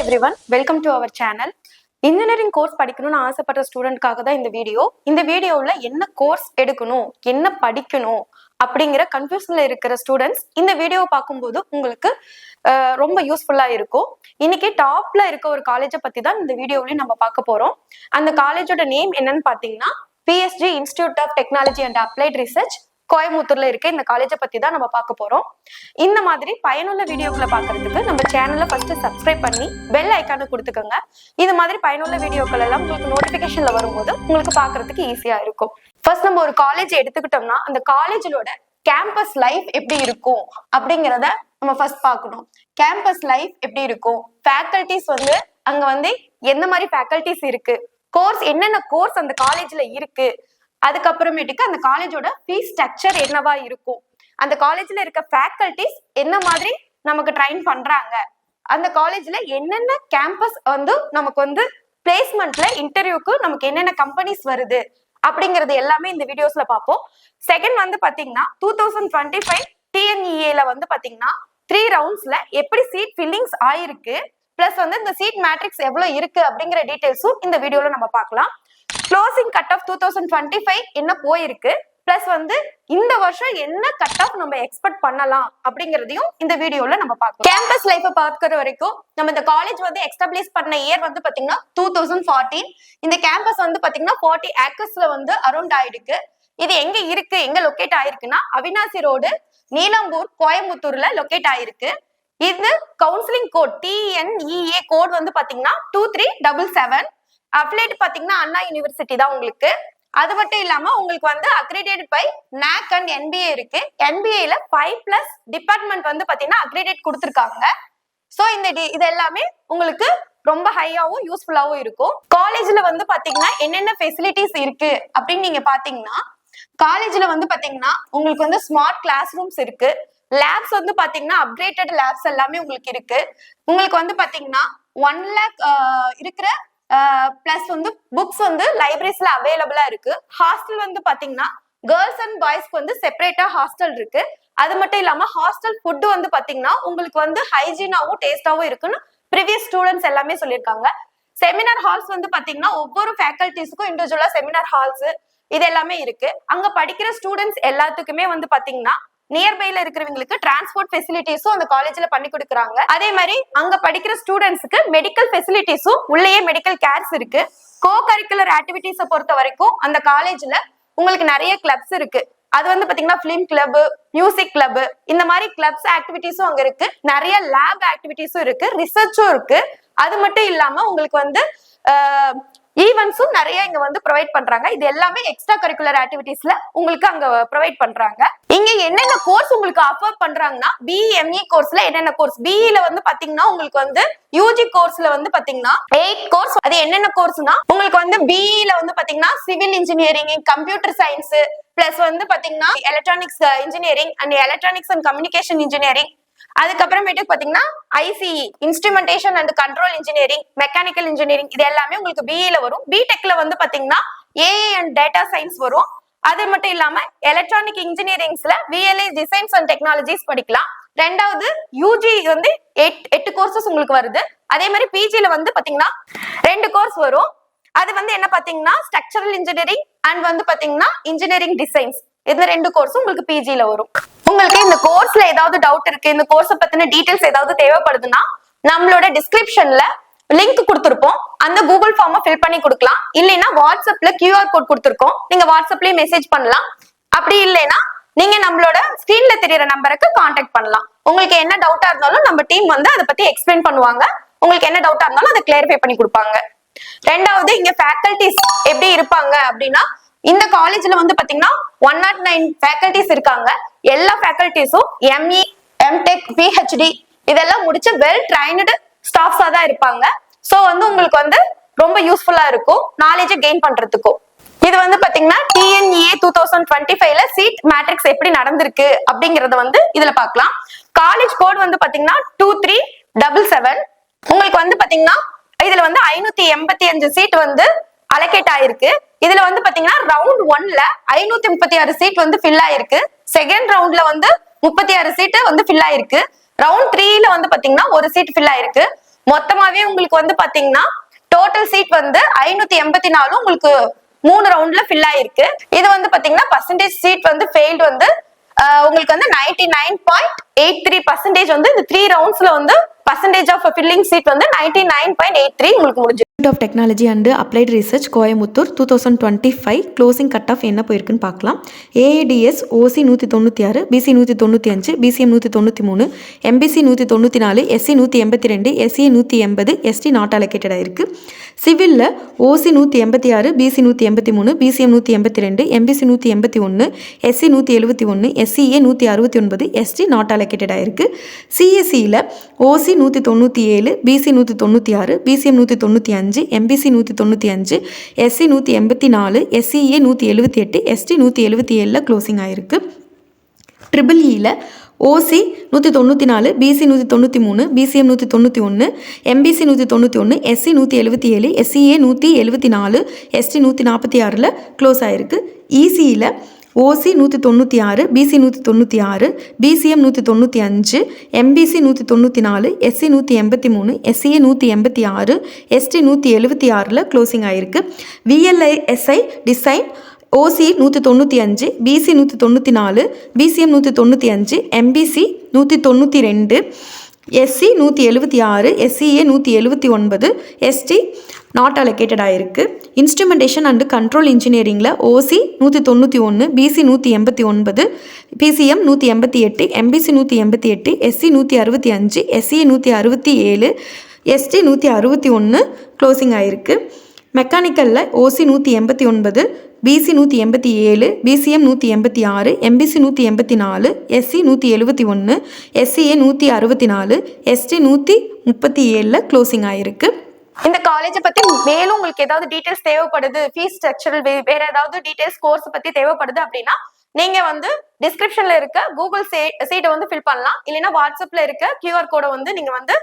everyone, welcome to our channel. Engineering course படிக்கணும்னு ஆசைப்படுற ஸ்டூடெண்ட்காக தான் இந்த வீடியோ. இந்த வீடியோவில் என்ன கோர்ஸ் எடுக்கணும், என்ன படிக்கணும் அப்படிங்கிற கன்ஃபியூஷன்ல இருக்கிற ஸ்டூடெண்ட்ஸ் இந்த வீடியோவை பார்க்கும்போது உங்களுக்கு ரொம்ப யூஸ்ஃபுல்லா இருக்கும். இன்னைக்கு டாப்ல இருக்க ஒரு காலேஜை பத்தி தான் இந்த வீடியோவிலையும் நம்ம பார்க்க போறோம். அந்த காலேஜோட நேம் என்னன்னு பாத்தீங்கன்னா PSG institute of technology and applied research, கோயம்புத்தூர்ல இருக்க இந்த காலேஜை பத்தி தான் நம்ம பார்க்க போறோம். இந்த மாதிரி பயனுள்ள வீடியோக்களை பார்க்கறதுக்கு நம்ம சேனலை ஃபர்ஸ்ட் சப்ஸ்கிரைப் பண்ணி பெல் ஐக்கானை கொடுத்துக்கோங்க. இந்த மாதிரி பயனுள்ள வீடியோக்கள் எல்லாம் உங்களுக்கு நோட்டிபிகேஷன்ல வரும்போது உங்களுக்கு பார்க்கறதுக்கு ஈஸியா இருக்கும். ஃபர்ஸ்ட் நம்ம ஒரு காலேஜ் எடுத்துக்கிட்டோம்னா அந்த காலேஜோட கேம்பஸ் லைஃப் எப்படி இருக்கும் அப்படிங்கிறத நம்ம ஃபர்ஸ்ட் பார்க்கணும். கேம்பஸ் லைஃப் எப்படி இருக்கும், ஃபேக்கல்டிஸ் அங்க எந்த மாதிரி ஃபேக்கல்டிஸ் இருக்கு, கோர்ஸ் என்னென்ன கோர்ஸ் அந்த காலேஜ்ல இருக்கு, அதுக்கப்புறமேட்டுக்கு அந்த காலேஜோட ஃபீஸ் ஸ்ட்ரக்சர் என்னவா இருக்கும், அந்த காலேஜ்ல இருக்க ஃபேக்கல்டிஸ் என்ன மாதிரி நமக்கு ட்ரைன் பண்றாங்க, அந்த காலேஜ்ல என்னென்ன கேம்பஸ் நமக்கு பிளேஸ்மெண்ட்ல இன்டர்வியூக்கு நமக்கு என்னென்ன கம்பெனிஸ் வருது அப்படிங்கறது எல்லாமே இந்த வீடியோஸ்ல பார்ப்போம். செகண்ட் பாத்தீங்கன்னா 2025 TNEA பாத்தீங்கன்னா 3 ரவுண்ட்ஸ்ல எப்படி சீட் ஃபில்லிங்ஸ் ஆயிருக்கு, பிளஸ் இந்த சீட் மேட்ரிக்ஸ் எவ்வளவு இருக்கு அப்படிங்கிற டீடைல்ஸும் இந்த வீடியோல நம்ம பார்க்கலாம். க்ளோசிங் கட் ஆஃப் 2025 என்ன போயிருக்கு, பிளஸ் இந்த வருஷம் என்ன கட் ஆஃப் நம்ம எக்ஸ்பெக்ட் பண்ணலாம் அப்படிங்கறதையும் இந்த வீடியோல நம்ம பார்க்கலாம். கேம்பஸ் லைஃப் பார்க்கிற வரைக்கும் நம்ம இந்த காலேஜ் எஸ்டாப்ளிஷ் பண்ண இயர் பாத்தீங்கன்னா 2014. இந்த கேம்பஸ் பாத்தீங்கன்னா 40 ஏக்கர்ஸ்ல அரௌண்ட் ஆயிருக்கு. இது எங்க இருக்கு, எங்க லொக்கேட் ஆயிருக்குன்னா அவினாசி ரோடு, நீலம்பூர், கோயம்புத்தூர்ல லொக்கேட் ஆயிருக்கு. இது கவுன்சிலிங் கோட் TNEA கோட் பாத்தீங்கன்னா 2377. அப்ளைட் பாத்தீங்கன்னா அண்ணா யூனிவர்சிட்டி தான் உங்களுக்கு. அது மட்டும் இல்லாம உங்களுக்கு accredited by NAC and NBA இருக்கு. NBA-ல 5+ டிபார்ட்மெண்ட் பாத்தீங்கன்னா அக்ரிடேட் கொடுத்துருக்காங்க. சோ இது எல்லாமே உங்களுக்கு ரொம்ப ஹையாவும் யூஸ்ஃபுல்லாவும் இருக்கும். காலேஜ்ல பாத்தீங்கன்னா என்னென்ன ஃபெசிலிட்டிஸ் இருக்கு அப்படின்னு நீங்க பாத்தீங்கன்னா காலேஜ்ல பாத்தீங்கன்னா உங்களுக்கு ஸ்மார்ட் கிளாஸ் ரூம்ஸ் இருக்கு. லேப்ஸ் பாத்தீங்கன்னா அப்கிரேட்டட் லேப்ஸ் எல்லாமே உங்களுக்கு இருக்கு. உங்களுக்கு பாத்தீங்கன்னா 1 lakh இருக்கிற பிளஸ் புக்ஸ் லைப்ரரிஸ்ல அவைலபிளா இருக்கு. ஹாஸ்டல் பாத்தீங்கன்னா கேர்ள்ஸ் அண்ட் பாய்ஸ்க்கு செப்பரேட்டா ஹாஸ்டல் இருக்கு. அது மட்டும் இல்லாம ஹாஸ்டல் ஃபுட் பாத்தீங்கன்னா உங்களுக்கு ஹைஜீனாவும் டேஸ்டாவும் இருக்குன்னு ப்ரீவியஸ் ஸ்டூடெண்ட்ஸ் எல்லாமே சொல்லியிருக்காங்க. செமினார் ஹால்ஸ் பாத்தீங்கன்னா ஒவ்வொரு ஃபேக்கல்டிஸ்க்கும் இண்டிவிஜுவலா செமினார் ஹால்ஸ் இது எல்லாமே இருக்கு. அங்க படிக்கிற ஸ்டூடெண்ட்ஸ் எல்லாத்துக்குமே பாத்தீங்கன்னா நியர்பைல இருக்கிறவங்களுக்கு டிரான்ஸ்போர்ட் ஃபெசிலிட்டிஸும் அந்த காலேஜ்ல பண்ணி கொடுக்குறாங்க. அதே மாதிரி அங்க படிக்கிற ஸ்டூடெண்ட்ஸ்க்கு மெடிக்கல் ஃபெசிலிட்டிஸும் உள்ளேயே மெடிக்கல் கேர்ஸ் இருக்கு. கோ கரிக்குலர் ஆக்டிவிட்டிஸை பொறுத்த வரைக்கும் அந்த காலேஜ்ல உங்களுக்கு நிறைய கிளப்ஸ் இருக்கு. அது பாத்தீங்கன்னா பிலிம் கிளப், மியூசிக் கிளப், இந்த மாதிரி கிளப்ஸ் ஆக்டிவிட்டிஸும் அங்க இருக்கு. நிறைய லேப் ஆக்டிவிட்டிஸும் இருக்கு, ரிசர்ச்சும் இருக்கு. அது மட்டும் இல்லாம உங்களுக்கு ஈவென்ட்ஸும் நிறைய இங்க ப்ரொவைட் பண்றாங்க. இது எல்லாமே எக்ஸ்ட்ரா கரிக்குலர் ஆக்டிவிட்டிஸ்ல உங்களுக்கு அங்க ப்ரொவைட் பண்றாங்க. இங்க என்னென்ன கோர்ஸ் உங்களுக்கு ஆஃபர் பண்றாங்கன்னா BE கோர்ஸ்ல என்னென்ன கோர்ஸ், BE-ல பாத்தீங்கன்னா உங்களுக்கு UG கோர்ஸ்ல பாத்தீங்கன்னா 8 கோர்ஸ். அது என்னென்ன கோர்ஸ்னா உங்களுக்கு BE-ல பாத்தீங்கன்னா civil engineering, computer science, plus பாத்தீங்கன்னா electronics engineering and electronics and communication engineering. அதுக்கப்புறமேட்டுக்கு பாத்தீங்கன்னா ICE instrumentation and control engineering, mechanical engineering, இது எல்லாமே உங்களுக்கு BE-ல வரும். B.Tech-ல பாத்தீங்கன்னா AI அண்ட் டேட்டா சயின்ஸ் வரும். அது மட்டும் இல்லாம எலக்ட்ரானிக் இன்ஜினியரிங்ஸ்ல VLA டிசைன்ஸ் அண்ட் டெக்னாலஜிஸ் படிக்கலாம். ரெண்டாவது UG 8 கோர்சஸ் உங்களுக்கு வருது. அதே மாதிரி PG-ல பாத்தீங்கன்னா 2 கோர்ஸ் வரும். அது என்ன பாத்தீங்கன்னா ஸ்ட்ரக்சரல் இன்ஜினியரிங் அண்ட் பாத்தீங்கன்னா இன்ஜினியரிங் டிசைன்ஸ். இந்த 2 கோர்ஸும் உங்களுக்கு PG-ல வரும். உங்களுக்கு இந்த கோர்ஸ்ல ஏதாவது டவுட் இருக்கு, இந்த கோர்ஸை பத்தின டீடைல்ஸ் ஏதாவது தேவைப்படுதுன்னா நம்மளோட டிஸ்கிரிப்ஷன்ல லிங்க் கொடுத்துருப்போம். அந்த கூகுள் ஃபார்மை ஃபில் பண்ணி கொடுக்கலாம். இல்லைன்னா வாட்ஸ்அப்ல QR கோட் கொடுத்துருக்கோம், நீங்க வாட்ஸ்அப்லயே மெசேஜ் பண்ணலாம். அப்படி இல்லைன்னா நீங்க நம்மளோட ஸ்கிரீன்ல தெரியற நம்பருக்கு கான்டாக்ட் பண்ணலாம். உங்களுக்கு என்ன டவுட்டா இருந்தாலும் நம்ம டீம் அதை பத்தி எக்ஸ்பிளைன் பண்ணுவாங்க. உங்களுக்கு என்ன டவுட்டா இருந்தாலும் அதை கிளாரிஃபை பண்ணி கொடுப்பாங்க. ரெண்டாவது இங்க ஃபேக்கல்டிஸ் எப்படி இருப்பாங்க அப்படின்னா இந்த காலேஜ்ல பாத்தீங்கன்னா 109 ஃபேக்கல்டிஸ் இருக்காங்க. எல்லா ஃபேக்கல்டிஸும் ME, MTech, PhD இதெல்லாம் முடிச்சு வெல் ட்ரைன்டு ஸ்டாஃப்ஸா தான் இருப்பாங்க. சோ உங்களுக்கு ரொம்ப யூஸ்ஃபுல்லா இருக்கும் நாலேஜ் கெயின் பண்றதுக்கும். இது பாத்தீங்கன்னா TNEA 2025ல சீட் மேட்ரிக்ஸ் எப்படி நடந்திருக்கு அப்படிங்கறத இதுல பார்க்கலாம். காலேஜ் கோட் பாத்தீங்கன்னா 2377. உங்களுக்கு பாத்தீங்கன்னா இதுல 585 சீட் அலோகேட் ஆயிருக்கு. இதுல பாத்தீங்கன்னா ரவுண்ட் 1ல 536 சீட் ஃபில் ஆயிருக்கு. செகண்ட் ரவுண்ட்ல 36 சீட் ஃபில் ஆயிருக்கு. ரவுண்ட் 3ல பாத்தீங்கன்னா ஒரு சீட் ஃபில் ஆயிருக்கு. மொத்தமாவே உங்களுக்கு வந்து பாத்தீங்கன்னா டோட்டல் சீட் வந்து 584 உங்களுக்கு 3 ரவுண்ட்ல ஃபில் ஆயிருக்கு. இது வந்து பாத்தீங்கன்னா பர்சன்டேஜ் சீட் வந்து ஃபெயில்டு வந்து உங்களுக்கு வந்து 99.83% வந்து இந்த 3 ரவுண்ட்ஸ்ல வந்து பர்சன்டேஜ் ஆஃப் ஃபில்லிங் சீட் வந்து 99.83 உங்களுக்கு முடிஞ்சு. Of technology and applied research Coimbatore 2025 closing cut off என்ன போயிருக்குன்னு பார்க்கலாம். AADS OC 196, BC 195, BCM 193, MBC 194, SC 182, SC 180, ST not அலோகேட்டடாக இருக்குது. சிவிலில் OC 186, BC 183, BCM 182, MBC 181, SC 171, SCA 169, ST not அலோகேட்டடாக இருக்குது. சிஎஸ்சியில் OC 197, BC 196, BCM 195, MBC 195, SC 184, SCA 178, ST 177 closing ஆயிருக்கு. ட்ரிபிள் இயில் ஓசி 194, BC 193, BCM 191, MBC 191, SC 177, SCA 174, ST 146 close ஆயிருக்கு. இசியில் OC 196, BC 196, BCM 195, MBC 194, SC 183, SCA 186, ST 176 closing ஆயிருக்கு. VLSI design OC 195, BC 194, BCM 195, MBC 192, SC 176, SCA 179, ST not அலோகேட்டடாக இருக்குது. Instrumentation and control இன்ஜினியரிங்கில் OC 191, BC 189, BCM 188, MBC 188, SC 165, SCA 167, ST 161 closing ஆகிருக்கு. மெக்கானிக்கலில் OC 189, BC 187, BCM 186, MBC 184, SC 171, SCA 164, ST 137 closing ஆகிருக்கு. இந்த காலேஜை பத்தி மேலும் உங்களுக்கு ஏதாவது டீடைல்ஸ் தேவைப்படுது, ஃபீஸ் ஸ்ட்ரக்சர், வேற ஏதாவது டீடைல்ஸ் கோர்ஸ் பத்தி தேவைப்படுது அப்படின்னா நீங்க வந்து டிஸ்கிரிப்ஷன்ல இருக்க கூகுள் சீட்டை வந்து ஃபில் பண்ணலாம். இல்லைன்னா வாட்ஸ்அப்ல இருக்க கியூஆர் கோடை வந்து நீங்க வந்து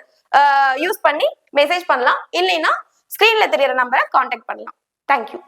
யூஸ் பண்ணி மெசேஜ் பண்ணலாம். இல்லைன்னா ஸ்கிரீன்ல தெரியற நம்பரை கான்டாக்ட் பண்ணலாம். தேங்க்யூ.